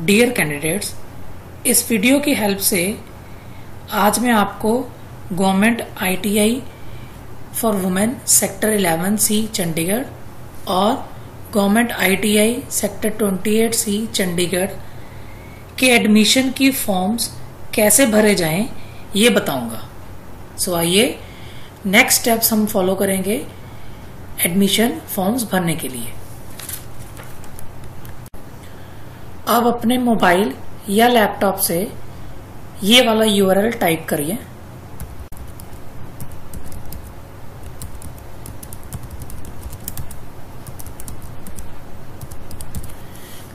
Dear candidates, इस video की help से आज मैं आपको government ITI for women sector 11C Chandigarh और government ITI sector 28C Chandigarh के एडमिशन की फॉर्म्स कैसे भरे जाएं ये बताऊंगा। सो आइए नेक्स्ट स्टेप्स हम फॉलो करेंगे एडमिशन फॉर्म्स भरने के लिए। अब अपने मोबाइल या लैपटॉप से ये वाला URL टाइप करिए।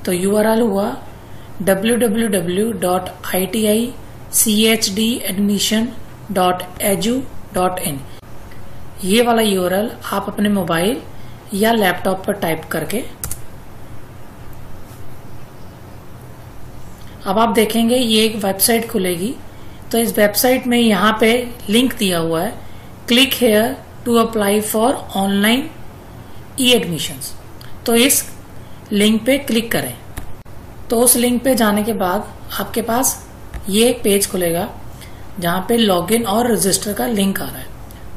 तो URL हुआ www.itichdadmission.edu.in। ये वाला URL आप अपने मोबाइल या लैपटॉप पर टाइप करके अब आप देखेंगे ये एक वेबसाइट खुलेगी। तो इस वेबसाइट में यहाँ पे लिंक दिया हुआ है, click here to apply for online admissions. तो इस लिंक पे क्लिक करें। तो उस लिंक पे जाने के बाद आपके पास ये एक पेज खुलेगा जहाँ पे लॉगिन और रजिस्टर का लिंक आ रहा है।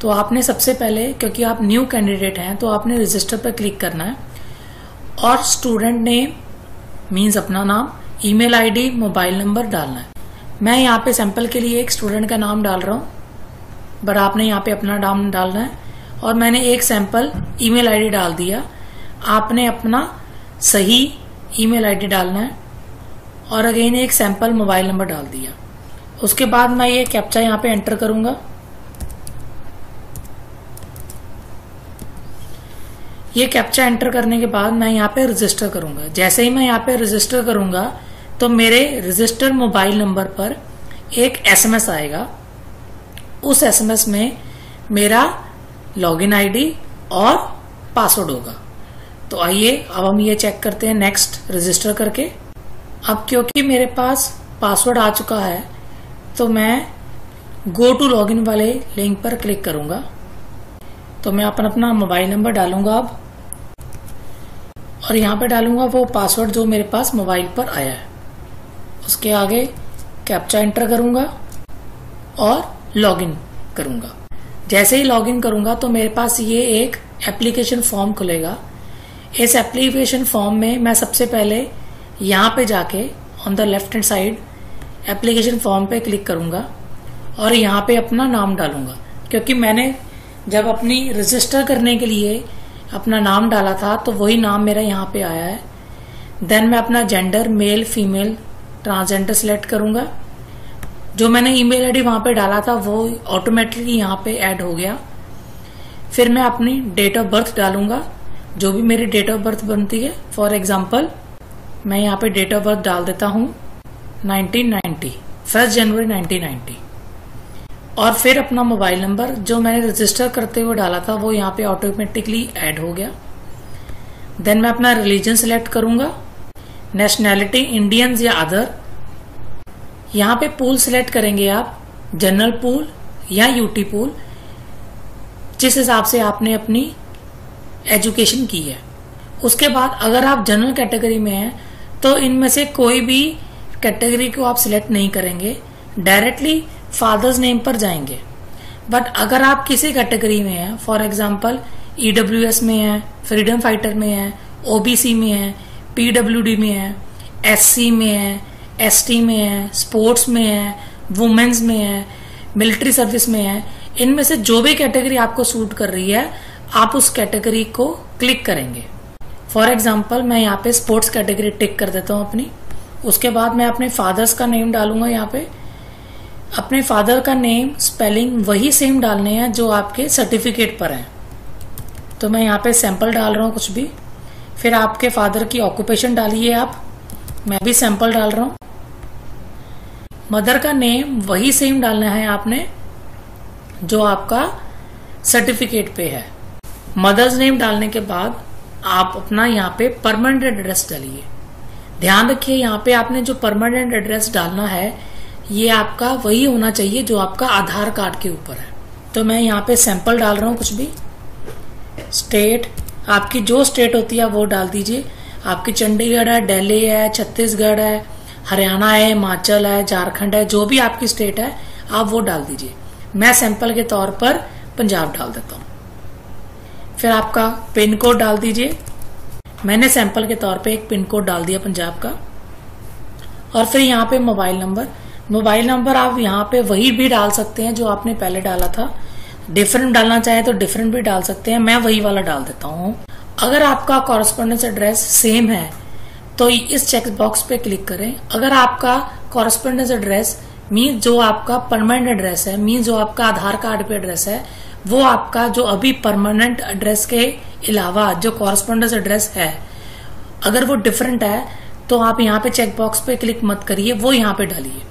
तो आपने सबसे पहले, क्योंकि आप न्यू कैंडिडेट हैं, तो आपने रजिस्टर पर क्लिक करना है और स्टूडेंट नेम मीन्स अपना नाम, ईमेल आईडी, मोबाइल नंबर डालना है। मैं यहाँ पे सैंपल के लिए एक स्टूडेंट का नाम डाल रहा हूँ, बट आपने यहाँ पे अपना नाम डालना है। और मैंने एक सैंपल ईमेल आईडी डाल दिया, आपने अपना सही ईमेल आईडी डालना है और अगेन एक सैंपल मोबाइल नंबर डाल दिया। उसके बाद मैं ये कैप्चा यहाँ पे एंटर करूंगा। ये कैप्चा एंटर करने के बाद मैं यहाँ पे रजिस्टर करूंगा। जैसे ही मैं यहाँ पे रजिस्टर करूंगा तो मेरे रजिस्टर मोबाइल नंबर पर एक SMS आएगा। उस SMS में मेरा लॉगिन आईडी और पासवर्ड होगा। तो आइए अब हम ये चेक करते हैं नेक्स्ट रजिस्टर करके। अब क्योंकि मेरे पास पासवर्ड आ चुका है तो मैं गो टू लॉगिन वाले लिंक पर क्लिक करूंगा। तो मैं अपना मोबाइल नंबर डालूंगा अब, और यहाँ पे डालूंगा वो पासवर्ड जो मेरे पास मोबाइल पर आया है। उसके आगे कैप्चा एंटर करूंगा और लॉगिन करूंगा। जैसे ही लॉगिन करूंगा तो मेरे पास ये एक एप्लीकेशन फॉर्म खुलेगा। इस एप्लीकेशन फॉर्म में मैं सबसे पहले यहाँ पे जाके on the left hand side application form पे क्लिक करूंगा और यहाँ पे अपना नाम डालूंगा। क्योंकि मैंने जब अपनी रजिस्टर करने के लिए अपना नाम डाला था तो वही नाम मेरा यहाँ पे आया है। देन मैं अपना gender male, female, transgender select करूंगा। जो मैंने ईमेल आईडी वहां पे डाला था वो ऑटोमेटिकली यहाँ पे ऐड हो गया। फिर मैं अपनी डेट ऑफ बर्थ डालूंगा, जो भी मेरी डेट ऑफ बर्थ बनती है। फॉर एग्जाम्पल मैं यहाँ पे डेट ऑफ बर्थ डाल देता हूँ 1990, 1 जनवरी 1990। और फिर अपना मोबाइल नंबर जो मैंने रजिस्टर करते हुए डाला था वो यहाँ पे ऑटोमेटिकली ऐड हो गया। देन मैं अपना रिलीजन सिलेक्ट करूंगा, नेशनैलिटी इंडियंस या अदर। यहाँ पे पूल सिलेक्ट करेंगे आप, जनरल पूल या यूटी पूल, जिस हिसाब से आपने अपनी एजुकेशन की है। उसके बाद अगर आप जनरल कैटेगरी में हैं तो इनमें से कोई भी कैटेगरी को आप सिलेक्ट नहीं करेंगे, डायरेक्टली फादर्स नेम पर जाएंगे। बट अगर आप किसी कैटेगरी में हैं, फॉर एग्जांपल EWS में है, फ्रीडम फाइटर में है, OBC में है, PWD में है, SC में है, ST में है, स्पोर्ट्स में है, वुमेन्स में है, मिलिट्री सर्विस में है, इनमें से जो भी कैटेगरी आपको सूट कर रही है आप उस कैटेगरी को क्लिक करेंगे। फॉर एग्जाम्पल मैं यहाँ पे स्पोर्ट्स कैटेगरी टिक कर देता हूँ अपनी। उसके बाद मैं अपने फादर्स का नेम डालूंगा। यहाँ पे अपने फादर का नेम स्पेलिंग वही सेम डालने हैं जो आपके सर्टिफिकेट पर है। तो मैं यहाँ पे सैंपल डाल रहा हूँ कुछ भी। फिर आपके फादर की ऑक्यूपेशन डालिए आप, मैं भी सैंपल डाल रहा हूँ। मदर का नेम वही सेम डालना है आपने जो आपका सर्टिफिकेट पे है। मदर्स नेम डालने के बाद आप अपना यहाँ पे परमानेंट एड्रेस डालिए। ध्यान रखिए यहाँ पे आपने जो परमानेंट एड्रेस डालना है ये आपका वही होना चाहिए जो आपका आधार कार्ड के ऊपर है। तो मैं यहाँ पे सैंपल डाल रहा हूँ कुछ भी। स्टेट आपकी जो स्टेट होती है वो डाल दीजिए। आपकी चंडीगढ़ है, दिल्ली है, छत्तीसगढ़ है, हरियाणा है, हिमाचल है, झारखंड है, जो भी आपकी स्टेट है आप वो डाल दीजिए। मैं सैंपल के तौर पर पंजाब डाल देता हूं। फिर आपका पिन कोड डाल दीजिए। मैंने सैंपल के तौर पे एक पिन कोड डाल दिया पंजाब का। और फिर यहाँ पे मोबाइल नंबर आप यहाँ पे वही भी डाल सकते हैं जो आपने पहले डाला था। डिफरेंट डालना चाहे तो डिफरेंट भी डाल सकते हैं, मैं वही वाला डाल देता हूँ। अगर आपका कॉरेस्पॉन्डेंस एड्रेस सेम है तो इस चेक बॉक्स पे क्लिक करें। अगर आपका कॉरेस्पॉन्डेंस एड्रेस मीन जो आपका परमानेंट एड्रेस है, मीन जो आपका आधार कार्ड पे एड्रेस है, वो आपका जो अभी परमानेंट एड्रेस के अलावा जो कॉरेस्पॉन्डेंस एड्रेस है, अगर वो डिफरेंट है तो आप यहाँ पे चेक बॉक्स पे क्लिक मत करिए, वो यहाँ पे डालिए।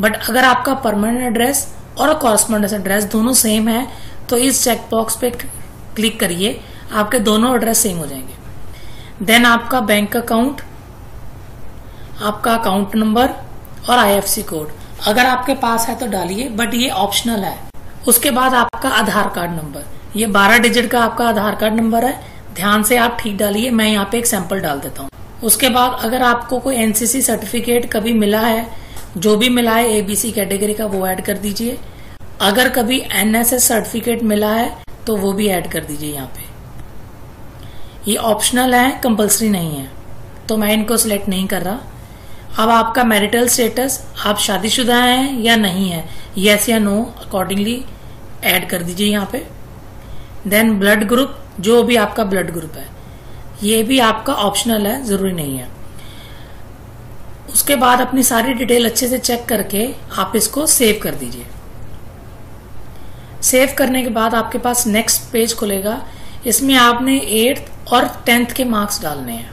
बट अगर आपका परमानेंट एड्रेस और कॉरेस्पॉन्डेंस एड्रेस दोनों सेम है तो इस चेक बॉक्स पे क्लिक करिए, आपके दोनों एड्रेस सेम हो जाएंगे। देन आपका बैंक अकाउंट, आपका अकाउंट नंबर और IFSC कोड अगर आपके पास है तो डालिए, बट ये ऑप्शनल है। उसके बाद आपका आधार कार्ड नंबर, ये 12 डिजिट का आपका आधार कार्ड नंबर है, ध्यान से आप ठीक डालिए। मैं यहाँ पे एक सैंपल डाल देता हूँ। उसके बाद अगर आपको कोई NCC सर्टिफिकेट कभी मिला है, जो भी मिला है ABC कैटेगरी का, वो ऐड कर दीजिए। अगर कभी NSS सर्टिफिकेट मिला है तो वो भी ऐड कर दीजिए यहाँ पे। ये ऑप्शनल है, कंपल्सरी नहीं है, तो मैं इनको सिलेक्ट नहीं कर रहा। अब आपका मैरिटल स्टेटस, आप शादीशुदा हैं या नहीं है, यस या नो अकॉर्डिंगली ऐड कर दीजिए यहाँ पे। देन ब्लड ग्रुप, जो भी आपका ब्लड ग्रुप है, ये भी आपका ऑप्शनल है, जरूरी नहीं है। उसके बाद अपनी सारी डिटेल अच्छे से चेक करके आप इसको सेव कर दीजिए। सेव करने के बाद आपके पास नेक्स्ट पेज खुलेगा। इसमें आपने 8th और 10th के मार्क्स डालने हैं।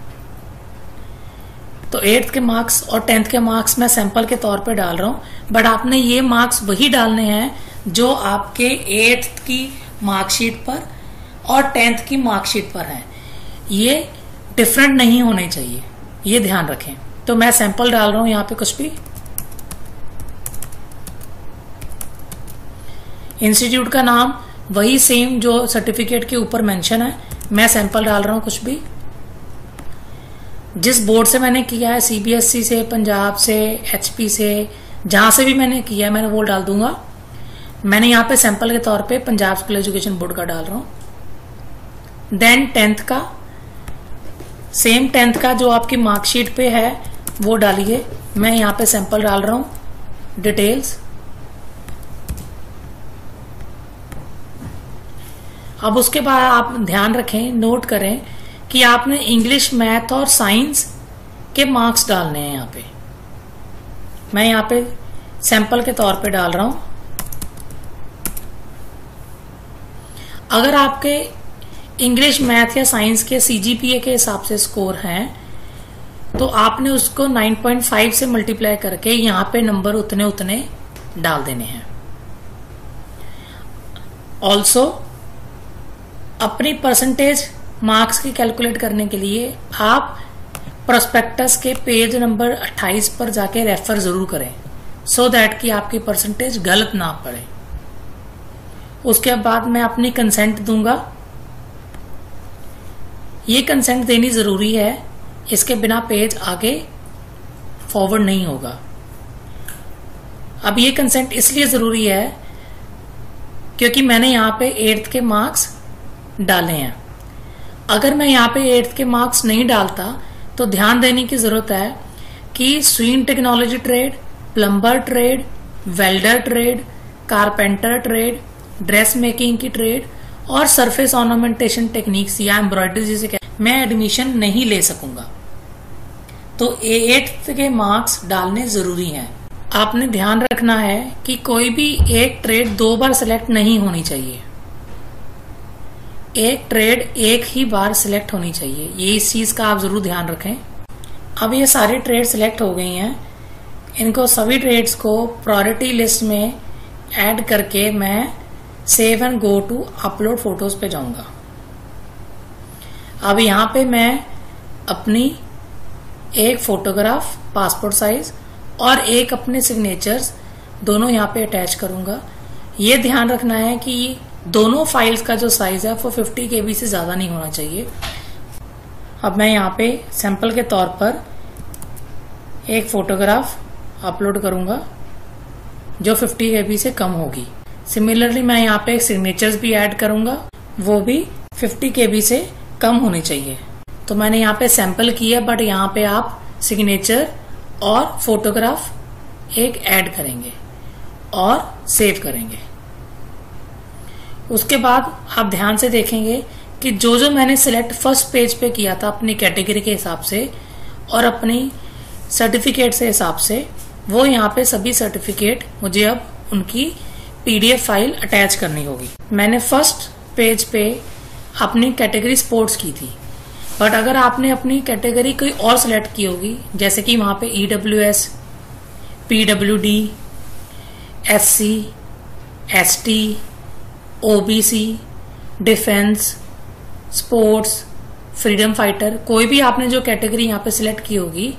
तो 8th के मार्क्स और 10th के मार्क्स मैं सैंपल के तौर पे डाल रहा हूं, बट आपने ये मार्क्स वही डालने हैं जो आपके 8th की मार्कशीट पर और 10th की मार्कशीट पर है। ये डिफरेंट नहीं होने चाहिए, ये ध्यान रखें। तो मैं सैंपल डाल रहा हूं यहाँ पे कुछ भी। इंस्टीट्यूट का नाम वही सेम जो सर्टिफिकेट के ऊपर मेंशन है, मैं सैंपल डाल रहा हूं कुछ भी। जिस बोर्ड से मैंने किया है, CBSE से, पंजाब से, HP से, जहां से भी मैंने किया है, मैंने वो डाल दूंगा। मैंने यहाँ पे सैंपल के तौर पे पंजाब स्कूल एजुकेशन बोर्ड का डाल रहा हूं। देन 10th का, सेम 10th का जो आपकी मार्कशीट पे है वो डालिए। मैं यहाँ पे सैंपल डाल रहा हूं, डिटेल्स। अब उसके बाद आप ध्यान रखें, नोट करें कि आपने इंग्लिश, मैथ और साइंस के मार्क्स डालने हैं यहाँ पे। मैं यहाँ पे सैंपल के तौर पे डाल रहा हूं। अगर आपके इंग्लिश, मैथ या साइंस के CGPA के हिसाब से स्कोर हैं तो आपने उसको 9.5 से मल्टीप्लाई करके यहाँ पे नंबर उतने उतने डाल देने हैं। ऑल्सो अपनी परसेंटेज मार्क्स की कैलकुलेट करने के लिए आप प्रोस्पेक्टस के पेज नंबर 28 पर जाके रेफर जरूर करें, सो दैट कि आपकी परसेंटेज गलत ना पड़े। उसके बाद मैं अपनी कंसेंट दूंगा। ये कंसेंट देनी जरूरी है, इसके बिना पेज आगे फॉरवर्ड नहीं होगा। अब ये कंसेंट इसलिए जरूरी है क्योंकि मैंने यहाँ पे 8th के मार्क्स डाले हैं। अगर मैं यहाँ पे 8th के मार्क्स नहीं डालता तो ध्यान देने की जरूरत है कि sewing technology trade, plumber trade, welder trade, carpenter trade, dress making की ट्रेड और सरफेस ऑर्नामेंटेशन टेक्निक्स या एम्ब्रॉयडरी जिसे मैं एडमिशन नहीं ले सकूंगा। तो 8th के मार्क्स डालने जरूरी हैं। आपने ध्यान रखना है कि कोई भी एक ट्रेड 2 बार सिलेक्ट नहीं होनी चाहिए। एक ट्रेड एक ही बार सिलेक्ट होनी चाहिए, ये इस चीज का आप जरूर ध्यान रखें। अब ये सारी ट्रेड सिलेक्ट हो गई हैं, इनको सभी ट्रेड्स को प्रायोरिटी लिस्ट में ऐड करके मैं save and go to upload photos पे जाऊंगा। अब यहाँ पे मैं अपनी एक फोटोग्राफ पासपोर्ट साइज और एक अपने सिग्नेचर्स दोनों यहाँ पे अटैच करूंगा। ये ध्यान रखना है कि दोनों फाइल्स का जो साइज है वो 50 KB से ज्यादा नहीं होना चाहिए। अब मैं यहाँ पे सैंपल के तौर पर एक फोटोग्राफ अपलोड करूंगा जो 50 KB से कम होगी। सिमिलरली मैं यहाँ पे सिग्नेचर्स भी ऐड करूंगा, वो भी 50 KB से कम होनी चाहिए। तो मैंने यहाँ पे सैंपल किया, बट यहाँ पे आप सिग्नेचर और फोटोग्राफ एक ऐड करेंगे और सेव करेंगे। उसके बाद आप ध्यान से देखेंगे कि जो मैंने सिलेक्ट फर्स्ट पेज पे किया था अपनी कैटेगरी के हिसाब से और अपनी सर्टिफिकेट से हिसाब से, वो यहाँ पे सभी सर्टिफिकेट मुझे अब उनकी PDF फाइल अटैच करनी होगी। मैंने फर्स्ट पेज पे अपनी कैटेगरी स्पोर्ट्स की थी, बट अगर आपने अपनी कैटेगरी कोई और सिलेक्ट की होगी, जैसे कि वहां पे EWS, PWD, SC, ST, OBC, defence, sports, freedom fighter, कोई भी आपने जो कैटेगरी यहाँ पे सिलेक्ट की होगी,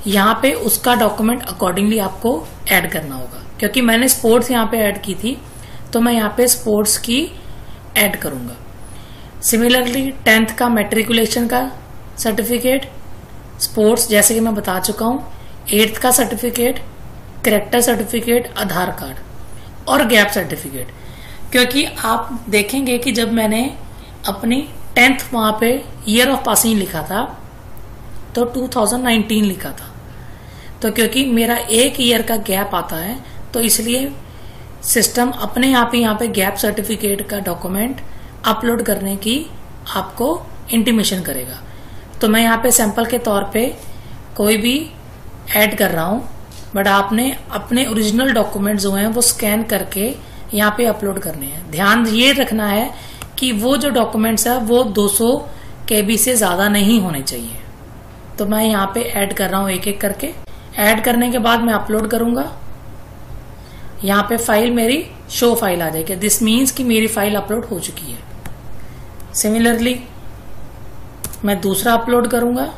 यहाँ पे उसका डॉक्यूमेंट अकॉर्डिंगली आपको ऐड करना होगा। क्योंकि मैंने स्पोर्ट्स यहाँ पे ऐड की थी, तो मैं यहाँ पे स्पोर्ट्स की ऐड करूंगा। सिमिलरली 10th का मैट्रिकुलेशन का सर्टिफिकेट, स्पोर्ट्स जैसे कि मैं बता चुका हूँ, 8th का सर्टिफिकेट, कैरेक्टर सर्टिफिकेट, आधार कार्ड और गैप सर्टिफिकेट। क्योंकि आप देखेंगे कि जब मैंने अपनी 10th वहां पे ईयर ऑफ पासिंग लिखा था तो 2019 लिखा था, तो क्योंकि मेरा एक ईयर का गैप आता है तो इसलिए सिस्टम अपने आप ही यहाँ पे गैप सर्टिफिकेट का डॉक्यूमेंट अपलोड करने की आपको इंटीमेशन करेगा। तो मैं यहाँ पे सैंपल के तौर पे कोई भी ऐड कर रहा हूँ, बट आपने अपने ओरिजिनल डॉक्यूमेंट जो हैं वो स्कैन करके यहाँ पे अपलोड करने हैं। ध्यान ये रखना है कि वो जो डॉक्यूमेंट्स है वो 200 KB से ज्यादा नहीं होने चाहिए। तो मैं यहाँ पे ऐड कर रहा हूँ एक एक करके। ऐड करने के बाद मैं अपलोड करूंगा, यहाँ पे फाइल मेरी शो फाइल आ जाएगी। दिस मीन्स कि मेरी फाइल अपलोड हो चुकी है। सिमिलरली मैं दूसरा अपलोड करूंगा,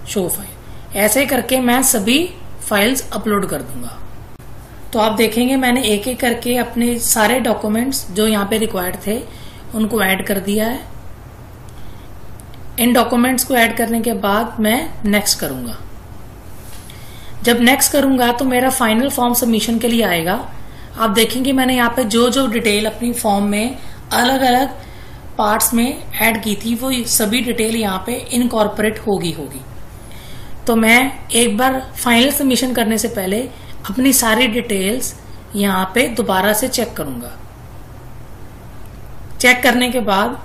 शो फाइल। ऐसे करके मैं सभी फाइल्स अपलोड कर दूंगा। तो आप देखेंगे मैंने एक एक करके अपने सारे डॉक्यूमेंट्स जो यहाँ पे रिक्वायर्ड थे उनको ऐड कर दिया है। इन डॉक्यूमेंट्स को ऐड करने के बाद मैं नेक्स्ट करूंगा। जब नेक्स्ट करूंगा तो मेरा फाइनल फॉर्म सबमिशन के लिए आएगा। आप देखेंगे मैंने यहाँ पे जो डिटेल अपनी फॉर्म में अलग अलग पार्ट्स में ऐड की थी वो सभी डिटेल यहाँ पे इनकॉर्पोरेट होगी। तो मैं एक बार फाइनल सबमिशन करने से पहले अपनी सारी डिटेल्स यहाँ पे दोबारा से चेक करूंगा। चेक करने के बाद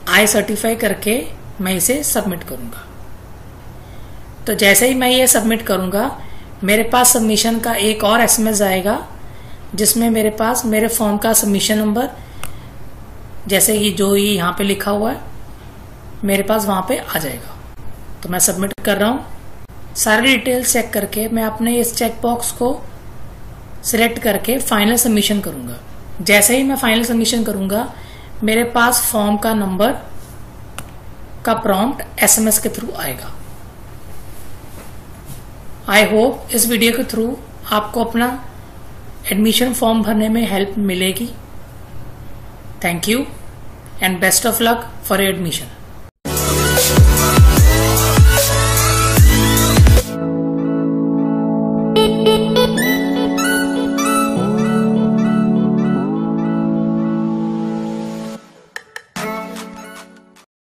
आई सर्टिफाई करके मैं इसे सबमिट करूंगा। तो जैसे ही मैं ये सबमिट करूंगा मेरे पास सबमिशन का एक और SMS आएगा जिसमें मेरे पास मेरे फॉर्म का सबमिशन नंबर, जैसे कि जो ये यहाँ पे लिखा हुआ है, मेरे पास वहां पे आ जाएगा। तो मैं सबमिट कर रहा हूं। सारी डिटेल्स चेक करके मैं अपने इस चेक बॉक्स को सिलेक्ट करके फाइनल सबमिशन करूंगा। जैसे ही मैं फाइनल सबमिशन करूंगा मेरे पास फॉर्म का नंबर का प्रॉम्प्ट SMS के थ्रू आएगा। आई होप इस वीडियो के थ्रू आपको अपना एडमिशन फॉर्म भरने में हेल्प मिलेगी। Thank you and best of luck for your admission.